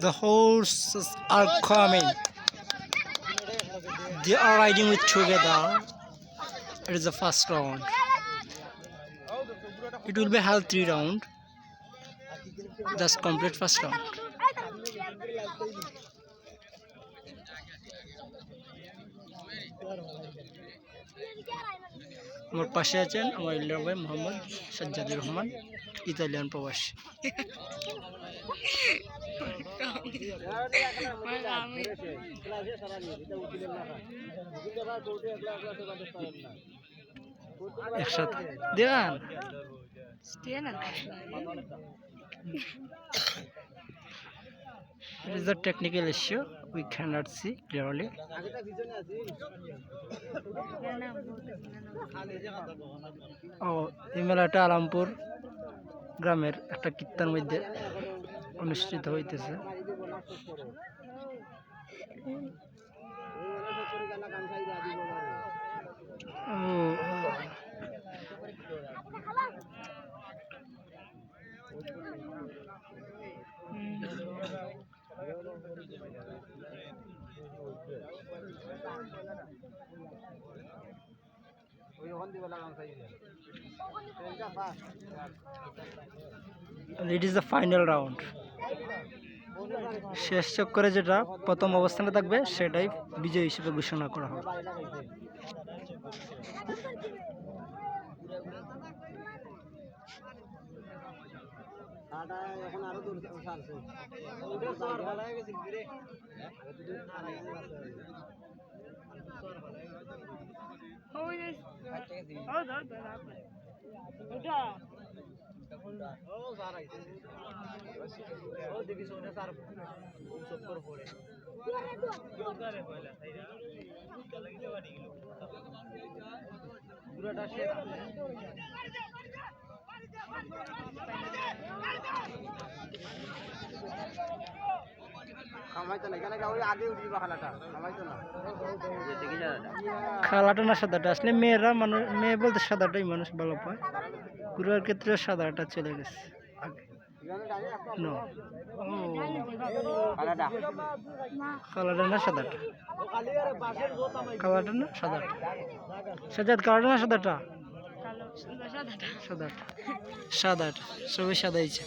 The horses are coming. They are riding with together. It is the first round. It will be held 3 rounds. Just complete first round. আমার পাশে আছেন আমার ইল্লার ভাই Mohammad Sajjadur Rahman, Italian প্রবাসী। একসাথে দেন It is a technical issue. We cannot see clearly. এই মেলাটা আলামপুর গ্রামের একটা কীর্তন মধ্যে অনুষ্ঠিত হইতেছে। It is the final round. শেষ চক্করে যেটা প্রথম অবস্থানে থাকবে সেটাই বিজয়ী হিসেবে ঘোষণা করা হবে। খালাটা না সাদাটা আসলে মেয়েরা মানুষ, মেয়ে বলতে সাদাটাই মানুষ ভালো পায়। গুরুর ক্ষেত্রে সাদাটা চলে গেছে আগে। কালারটা না সাদাটা, কালারটা না সাদাটা, সাজাদ কালারটা না সাদাটা, সাদাটা সাদাটা সবাই সাদাইছে।